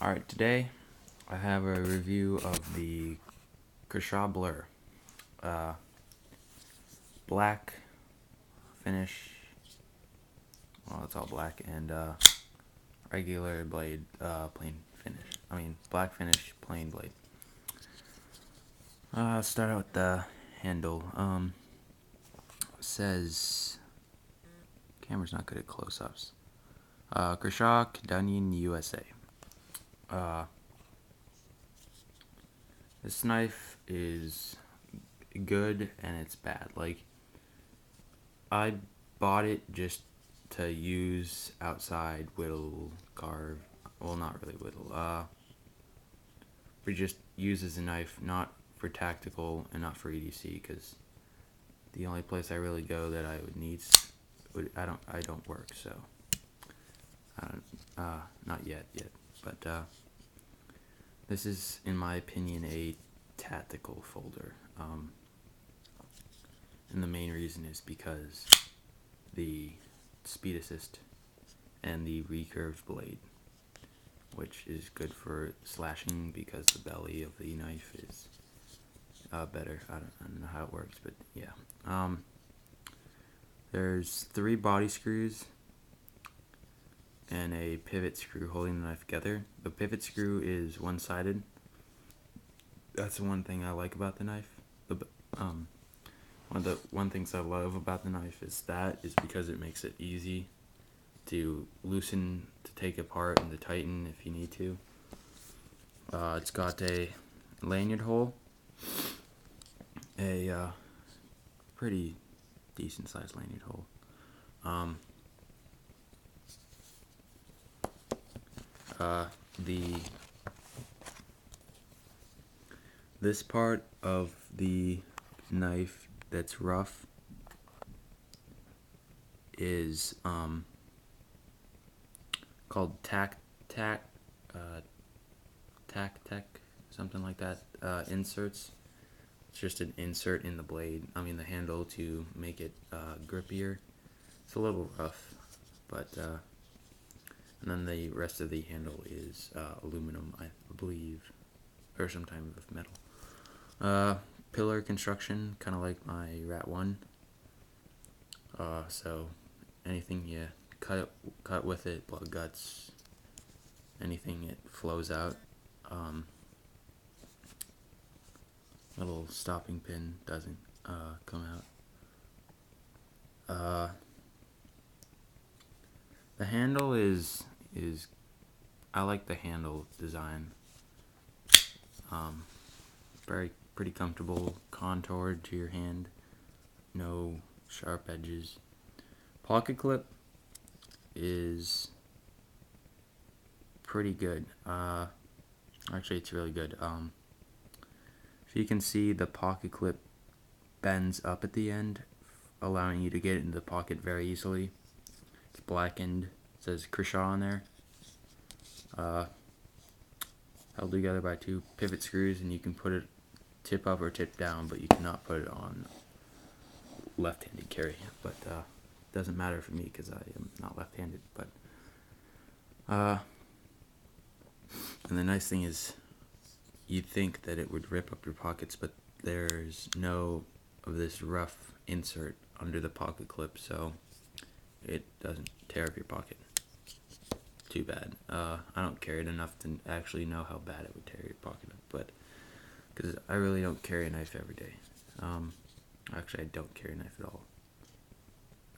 Alright, today I have a review of the Kershaw Blur. Black finish, well, it's all black, and regular blade, plain finish. Black finish, plain blade. Let's start out with the handle. Says, camera's not good at close-ups. Kershaw, Canadian, USA. This knife is good and it's bad. I bought it just to use outside, whittle, carve. Well, not really whittle. But just use as a knife, not for tactical and not for EDC, because the only place I really go that I would need, I don't work, so not yet, but this is, in my opinion, a tactical folder. And the main reason is because the speed assist and the recurved blade, which is good for slashing because the belly of the knife is better. I don't know how it works, but yeah. There's 3 body screws and a pivot screw holding the knife together. The pivot screw is one-sided. That's the one thing I like about the knife. One of the things I love about the knife is because it makes it easy to loosen, to take apart, and to tighten if you need to. It's got a lanyard hole, a pretty decent sized lanyard hole. This part of the knife that's rough is called tack, something like that. Inserts. It's just an insert in the blade. The handle, to make it grippier. It's a little rough, but and then the rest of the handle is aluminum, I believe, or some type of metal. Pillar construction, kind of like my Rat 1. So anything you cut with it, blood, guts, anything, it flows out. Little stopping pin doesn't come out. The handle is I like the handle design. Pretty comfortable, contoured to your hand, no sharp edges. Pocket clip is pretty good. Actually, it's really good. If you can see, the pocket clip bends up at the end, allowing you to get it in the pocket very easily. It's blackened. It says Kershaw on there. Held together by 2 pivot screws, and you can put it tip up or tip down, but you cannot put it on left-handed carry. But doesn't matter for me because I am not left-handed. But and the nice thing is, you'd think that it would rip up your pockets, but there's no of this rough insert under the pocket clip, so it doesn't tear up your pocket. Too bad. I don't carry it enough to actually know how bad it would tear your pocket up, but because I really don't carry a knife every day. Actually, I don't carry a knife at all,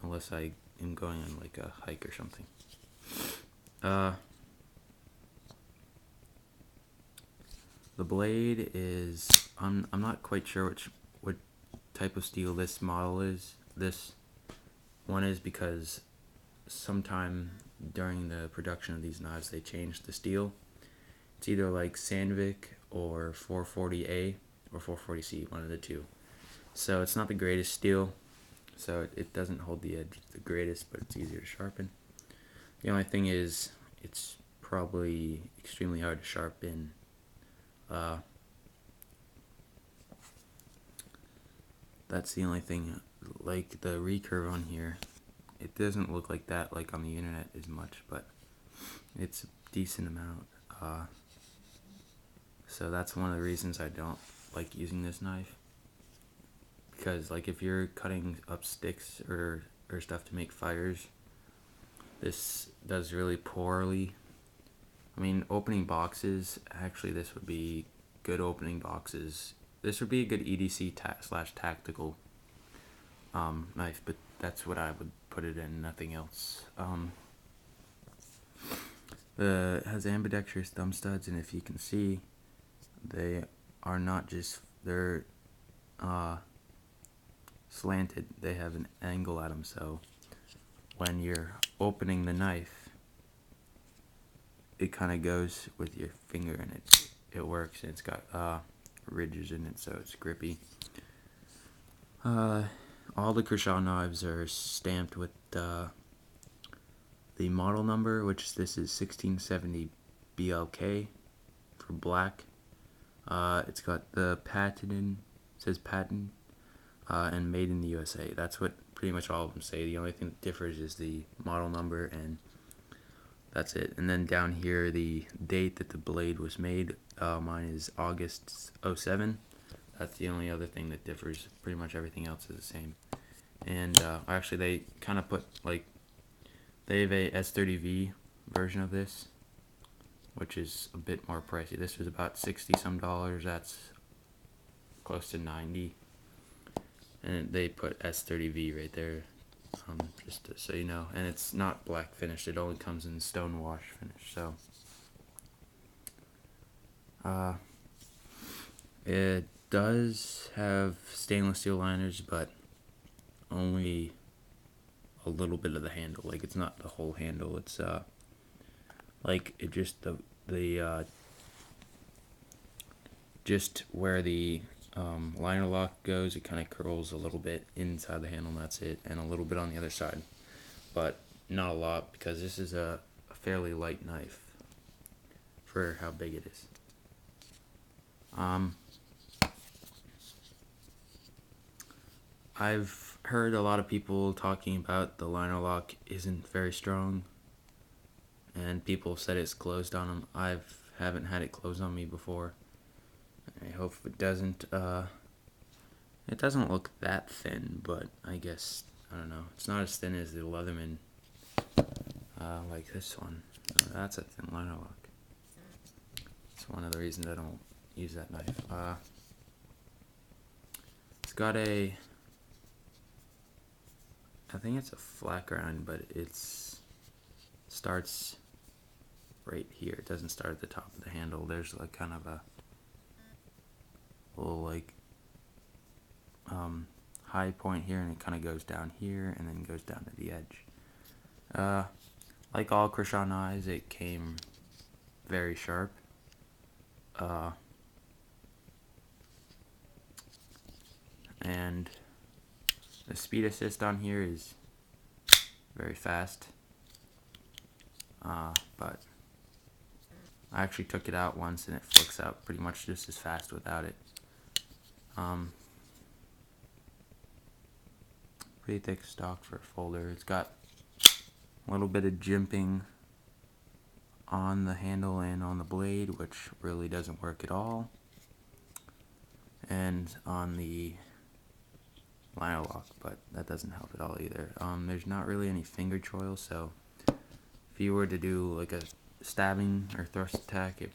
unless I am going on like a hike or something. The blade is, I'm not quite sure what type of steel this model is. This one is, because sometime during the production of these knives they changed the steel. It's either like Sandvik or 440A or 440C, one of the two. So it's not the greatest steel, so it doesn't hold the edge the greatest, but it's easier to sharpen. The only thing is, it's probably extremely hard to sharpen. That's the only thing. Like the recurve on here, it doesn't look like that like on the internet as much, but it's a decent amount. So that's one of the reasons I don't like using this knife. Because like if you're cutting up sticks or stuff to make fires, this does really poorly. I mean, opening boxes, actually this would be good opening boxes. This would be a good EDC slash tactical knife, but that's what I would put it in, nothing else. It has ambidextrous thumb studs, and if you can see, they are not just, they're slanted. They have an angle at them, so when you're opening the knife, it kind of goes with your finger, and it works, and it's got ridges in it, so it's grippy. All the Kershaw knives are stamped with the model number, which this is 1670 BLK for black. It's got the patent, says patent, and made in the USA. That's what pretty much all of them say. The only thing that differs is the model number, and that's it. And then down here, the date that the blade was made. Mine is August 07. That's the only other thing that differs. Pretty much everything else is the same. And actually, they kind of put, like, they have a S30V version of this, which is a bit more pricey. This was about $60 some. That's close to 90. And they put S30V right there, just so you know. And it's not black finished. It only comes in stone wash finish. So, it does have stainless steel liners, but only a little bit of the handle. Like, it's not the whole handle. It's like it just the just where the liner lock goes, it kind of curls a little bit inside the handle, and that's it, and a little bit on the other side, but not a lot, because this is a fairly light knife for how big it is. I've heard a lot of people talking about the liner lock isn't very strong, and people have said it's closed on them. I haven't had it closed on me before. I hope it doesn't. It doesn't look that thin, but I guess, I don't know. It's not as thin as the Leatherman, like this one. That's a thin liner lock. It's one of the reasons I don't use that knife. It's got a, I think it's a flat grind, but it's starts right here. It doesn't start at the top of the handle. There's like kind of a little like high point here, and it kind of goes down here and then goes down to the edge. Like all Kershaw knives, it came very sharp. And the speed assist on here is very fast, but I actually took it out once and it flicks out pretty much just as fast without it. Pretty thick stock for a folder. It's got a little bit of jimping on the handle and on the blade, which really doesn't work at all, and on the liner lock, but that doesn't help at all either. There's not really any finger choil, so if you were to do like a stabbing or thrust attack, you'd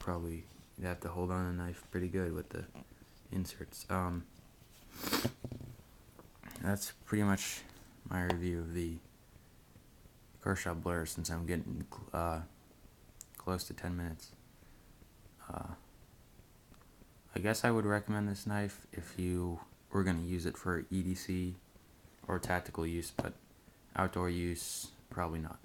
have to hold on the knife pretty good with the inserts. That's pretty much my review of the Kershaw Blur, since I'm getting close to 10 minutes. I guess I would recommend this knife if you were going to use it for EDC or tactical use, but outdoor use, probably not.